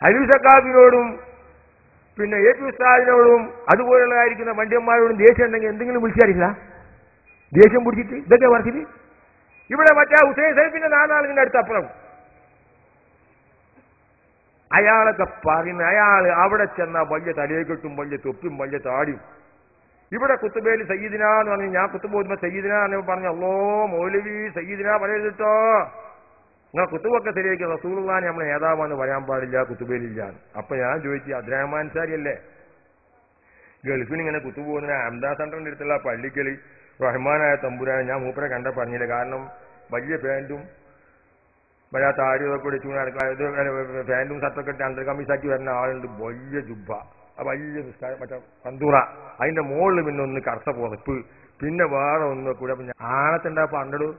അലൂസക്കാബിനോടും പിന്നെ A P ഉസ്താദിനോടും അതുപോലുള്ളതായിരിക്കുന്ന മണ്ഡ്യന്മാരോടും ദേഷ്യം ഉണ്ടെങ്കിൽ എന്തെങ്കിലും വിളിച്ചറിയില്ല, ദേഷ്യം പിടിച്ചിട്ട് ഇതൊക്കെ പറഞ്ഞിട്ട് ഇവിടെ മറ്റേ ഹുസൈൻ സൈഫിന്റെ നാലാളിന്റെ അടുത്ത് അപ്പുറം അയാളൊക്കെ പറയുന്ന അയാൾ അവിടെ ചെന്ന വലിയ തലയെക്കെട്ടും വലിയ തൊപ്പിയും വലിയ താടിയും. ഇവിടെ കുത്തുബേൽ സയ്യിദിന എന്ന് പറഞ്ഞു, ഞാൻ കുത്തുബ് ഓതുമ്പോ സയ്യിദിന എന്ന് പറഞ്ഞു, അല്ലോ മൗലവി സയ്യിദിന പറയരുതോ, നിങ്ങൾ കുത്തുബൊക്കെ ശരിയാക്കി റസൂലുള്ളാഹിനെ നമ്മളെ നേതാവാന്ന് പറയാൻ പാടില്ല, കുത്തുബേലില്ല. അപ്പൊ ഞാൻ ചോദിച്ചു, അബ്ദുറഹ്മാൻ സാരിയല്ലേ ഗൾഫിൽ ഇങ്ങനെ കുത്തുബ് പോകുന്ന അഹമ്മദാ സെന്ററിന്റെ അടുത്തുള്ള പള്ളിക്കൽ റഹ്മാനായ തമ്പുരാനെ ഞാൻ മൂപ്പരെ കണ്ട പറഞ്ഞില്ല. കാരണം വലിയ പാൻറ്റും വരാ താടിയൊക്കെ കൂടി പാൻറ്റും ഷർട്ടൊക്കെ ഇട്ട് അണ്ടർ കമ്മീസാക്കി വരുന്ന ആളുണ്ട്, വലിയ ജുബ്ബ, വലിയ മറ്റേ പന്തൂറ, അതിന്റെ മുകളിൽ പിന്നെ ഒന്ന് കറുത്ത പുറപ്പ്, പിന്നെ വേറെ ഒന്ന് കൂടെ പിന്നെ ആണത്തുണ്ടായപ്പോ അണ്ടടു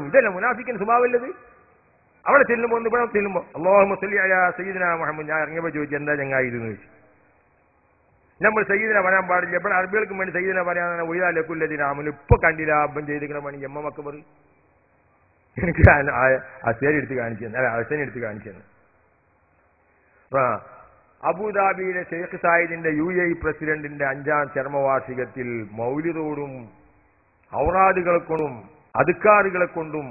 ഇതല്ല മുനാഫിക്കിന്റെ സ്വഭാവമല്ലത്. അവിടെ ചെല്ലുമ്പോ ഒന്ന് ഇവിടെ ചെല്ലുമ്പോ അല്ലാഹുമ്മ സ്വല്ലി അലാ സയ്യിദിനാ മുഹമ്മദ്, ഞാൻ ഇറങ്ങിയപ്പോ ചോദിച്ചു എന്താ ചങ്ങായി ഇതെന്ന് ചോദിച്ചു. നമ്മൾ സയ്യിദിനെ പറയാൻ പാടില്ല, ഇവിടെ അറബികൾക്കും വേണ്ടി സയ്യിദിനെ പറയാൻ ഒയ്യാലക്കുല്ലതിനാമന് ഇപ്പൊ കണ്ടില്ല അബ്ബൻ ചെയ്തിരിക്കണ പണി എമ്മക്ക് പറയും. എനിക്ക് അസേനെ എടുത്ത് കാണിച്ചു തന്നെ, അല്ല അസേനെ എടുത്ത് കാണിച്ചു തന്നെ. അബുദാബിയിലെ ഷെയ്ഖ് സായിദിന്റെ UAE പ്രസിഡന്റിന്റെ 5ാം ചരമവാർഷികത്തിൽ മൗലിദോടും ഔറാദുകളെ കൊണ്ടും അദ്കാറുകളെ കൊണ്ടും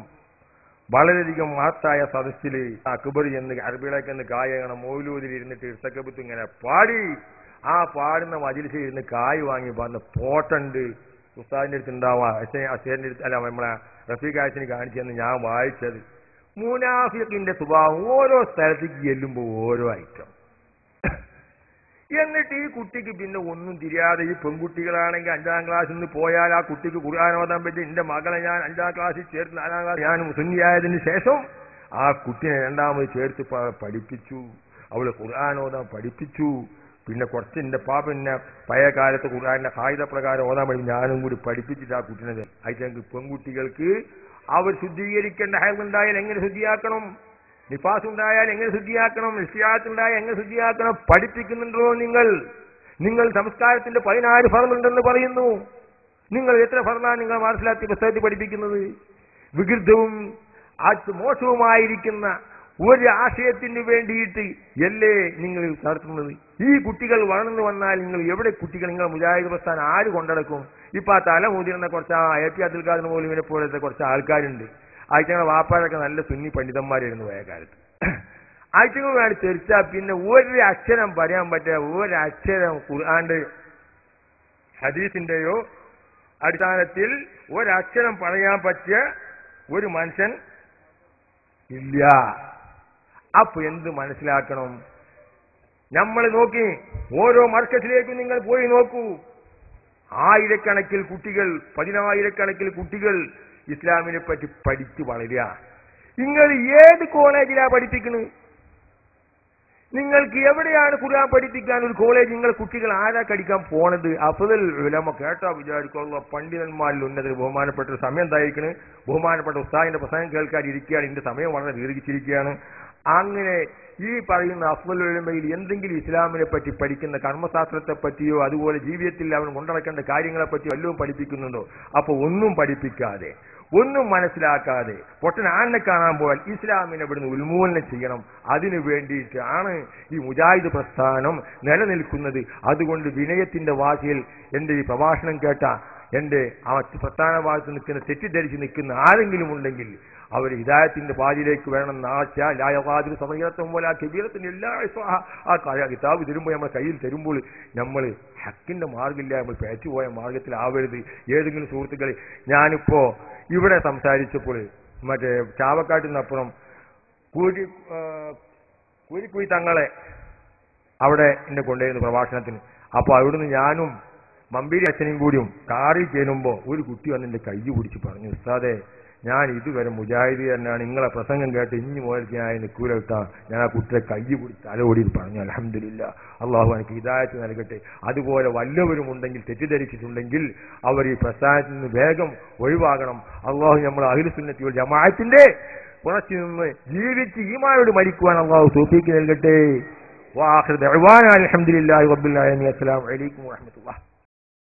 വളരെയധികം മഹത്തായ സദസ്സിൽ അക്ബർ എന്ന് അറബികളെന്ന് ഗായകണം മൗലൂദിൽ ഇരുന്നിട്ട് ഇർത്തക്കബത്ത് ഇങ്ങനെ പാടി, ആ പാടുന്ന മജിലിസിൽ ഇരുന്ന് കായ് വാങ്ങി പറഞ്ഞ പോട്ടുണ്ട് ഉസ്താദിന്റെ അടുത്ത് ഉണ്ടാവാ, അസേന്റെ അടുത്ത് അല്ല നമ്മളെ റഫീഖ് ആസിന് കാണിച്ചെന്ന് ഞാൻ വായിച്ചത്. മുനാഫിഖിന്റെ സ്വഭാവം ഓരോ സ്ഥലത്തേക്ക് ചെല്ലുമ്പോൾ ഓരോ ഐറ്റം. എന്നിട്ട് ഈ കുട്ടിക്ക് പിന്നെ ഒന്നും തിരിയാതെ, ഈ പെൺകുട്ടികളാണെങ്കിൽ 5ാം ക്ലാസ്സിൽ നിന്ന് പോയാൽ ആ കുട്ടിക്ക് ഖുർആൻ ഓതാൻ പറ്റി. എന്റെ മകളെ ഞാൻ 5ാം ക്ലാസ്സിൽ ചേർത്ത് 4ാം ക്ലാസ് ഞാൻ സുന്നിയായതിന് ശേഷം ആ കുട്ടിനെ 2ാമത് ചേർത്ത് പഠിപ്പിച്ചു, അവള് ഖുർആൻ ഓതാൻ പഠിപ്പിച്ചു. പിന്നെ കുറച്ച് എന്റെ പാപ്പന്നെ പഴയ കാലത്ത് ഖുർആന്റെ ഖായിദ പ്രകാരം ഓതാൻ പഠിക്കും, ഞാനും കൂടി പഠിപ്പിച്ചിട്ട് ആ കുട്ടിനെ അയച്ചെങ്കിൽ പെൺകുട്ടികൾക്ക് അവർ ശുദ്ധീകരിക്കേണ്ട ഹൈറുണ്ടായാൽ എങ്ങനെ ശുദ്ധിയാക്കണം, നിഫാസ് ഉണ്ടായാൽ എങ്ങനെ ശുദ്ധിയാക്കണം, ഇസ്തിയാത്ത് ഉണ്ടായാൽ എങ്ങനെ ശുദ്ധിയാക്കണം പഠിപ്പിക്കുന്നുണ്ടോ നിങ്ങൾ സംസ്കാരത്തിന്റെ 14 ഫർളുണ്ടെന്ന് പറയുന്നു. നിങ്ങൾ എത്ര ഫർളാണ് നിങ്ങൾ മനസ്സിലാക്കി പുസ്തകത്തിൽ പഠിപ്പിക്കുന്നത്? വികൃതവും മോശവുമായിരിക്കുന്ന ഒരു ആശയത്തിന് വേണ്ടിയിട്ട് അല്ലേ നിങ്ങൾ നടത്തുന്നത്? ഈ കുട്ടികൾ വളർന്നു വന്നാൽ നിങ്ങൾ എവിടെ കുട്ടികൾ, നിങ്ങൾ മുജാഹിദ് പ്രസ്ഥാനം ആര് കൊണ്ടടക്കും? ഇപ്പൊ ആ തല മുതിർന്ന കുറച്ച് AP അബ്ദുൽ ഖാദർ മൗലവിനെ പോലത്തെ കുറച്ച് ആൾക്കാരുണ്ട്. ആഴ്ചകളെ വാപ്പാരൊക്കെ നല്ല സുന്നി പണ്ഡിതന്മാരായിരുന്നു പഴയ കാലത്ത്. ആഴ്ചകളാണ് തെറിച്ചാൽ പിന്നെ ഒരു അക്ഷരം പറയാൻ പറ്റുക, ഒരക്ഷരം ഖുർആന്റെ ഹദീസിന്റെയോ അടിസ്ഥാനത്തിൽ ഒരക്ഷരം പറയാൻ പറ്റിയ ഒരു മനുഷ്യൻ ഇല്ല. അപ്പൊ എന്ത് മനസ്സിലാക്കണം? നമ്മൾ നോക്കി ഓരോ മർക്കസിലേക്കും നിങ്ങൾ പോയി നോക്കൂ, ആയിരക്കണക്കിൽ കുട്ടികൾ, 10,000-കണക്കിൽ കുട്ടികൾ ഇസ്ലാമിനെ പറ്റി പഠിച്ചു വളരുക. നിങ്ങൾ ഏത് കോളേജിലാണ് പഠിപ്പിക്കുന്നത്? നിങ്ങൾക്ക് എവിടെയാണ് ഖുർആൻ പഠിപ്പിക്കാൻ ഒരു കോളേജ്? നിങ്ങൾ കുട്ടികൾ ആരാ കടിക്കാൻ പോണത്? അഫ്ദൽ ഉലമ കേട്ടാ വിചാരിക്കുള്ള പണ്ഡിതന്മാരിൽ ഉന്നതർ ബഹുമാനപ്പെട്ട സമയം എന്തായിരിക്കണ്, ബഹുമാനപ്പെട്ട ഉസ്താദിന്റെ പ്രസംഗം കേൾക്കാൻ ഇരിക്കുകയാണ്, ഇതിന്റെ സമയം വളരെ ദീർഘിച്ചിരിക്കുകയാണ്. അങ്ങനെ ഈ പറയുന്ന അഫ്ദൽ ഉലമയിൽ എന്തെങ്കിലും ഇസ്ലാമിനെ പറ്റി പഠിക്കുന്ന കർമ്മശാസ്ത്രത്തെ പറ്റിയോ അതുപോലെ ജീവിതത്തിൽ അവൻ കൊണ്ടുനടക്കേണ്ട കാര്യങ്ങളെ പറ്റി വല്ലതും പഠിപ്പിക്കുന്നുണ്ടോ? അപ്പൊ ഒന്നും പഠിപ്പിക്കാതെ, ഒന്നും മനസ്സിലാക്കാതെ പൊട്ടൻ ആണിനെ കാണാൻ പോയാൽ ഇസ്ലാമിനെ ഇവിടുന്ന് ഉന്മൂലനം ചെയ്യണം. അതിനു വേണ്ടിയിട്ടാണ് ഈ മുജാഹിദ് പ്രസ്ഥാനം നിലനിൽക്കുന്നത്. അതുകൊണ്ട് വിനയത്തിന്റെ വാശിയിൽ എന്റെ ഈ പ്രഭാഷണം കേട്ട എന്റെ ആ പ്രസ്ഥാന ഭാഗത്ത് നിൽക്കുന്ന തെറ്റിദ്ധരിച്ച് നിൽക്കുന്ന ആരെങ്കിലും ഉണ്ടെങ്കിൽ അവർ ഹിദായത്തിന്റെ പാതിയിലേക്ക് വരണം. ആ കിതാബ് തരുമ്പോൾ നമ്മുടെ കയ്യിൽ തരുമ്പോൾ നമ്മൾ ഹക്കിന്റെ മാർഗമില്ല, നമ്മൾ പേച്ചുപോയ മാർഗത്തിലാവരുത്. ഏതെങ്കിലും സുഹൃത്തുക്കളെ, ഞാനിപ്പോ ഇവിടെ സംസാരിച്ചപ്പോൾ മറ്റേ ചാവക്കാട്ടിൽ നിന്നപ്പുറം കൂരിക്കുയി തങ്ങളെ അവിടെ എന്നെ കൊണ്ടുവരുന്നു പ്രഭാഷണത്തിന്. അപ്പൊ അവിടുന്ന് ഞാനും മമ്പീരി അച്ഛനും കൂടിയും കാറിൽ ചെല്ലുമ്പോ ഒരു കുട്ടി വന്ന് എന്റെ കൈ പിടിച്ച് പറഞ്ഞു, ഉസ്താദേ ഞാൻ ഇതുവരെ മുജാഹിദ് തന്നെയാണ്, നിങ്ങളെ പ്രസംഗം കേട്ട് ഇനി മുതൽ ഞാൻ നിൽക്കൂല കിട്ടാ. ഞാൻ ആ കുട്ടിയെ കൈ പിടിച്ച് തലയോടിയിൽ പറഞ്ഞു, അൽഹംദുലില്ലാ, അള്ളാഹു എനിക്ക് ഹിദായത്ത് നൽകട്ടെ. അതുപോലെ വല്ലവരും ഉണ്ടെങ്കിൽ തെറ്റിദ്ധരിച്ചിട്ടുണ്ടെങ്കിൽ അവർ ഈ പ്രസ്ഥാനത്തിൽ നിന്ന് വേഗം ഒഴിവാകണം. അള്ളാഹു നമ്മൾ അഹ്ലു സുന്നത്തി വൽ ജമാഅത്തിന്റെ കുറച്ചു നിന്ന് ജീവിച്ച് ഈമാനോട് മരിക്കുവാൻ അള്ളാഹു തൗഫീഖ് നൽകട്ടെ. വാഖിറു ദഅ്വാനാ അൽഹംദുലില്ലാഹി റബ്ബിൽ ആലമീൻ. അസ്സലാമു അലൈക്കും വറഹ്മത്തുള്ളാഹി.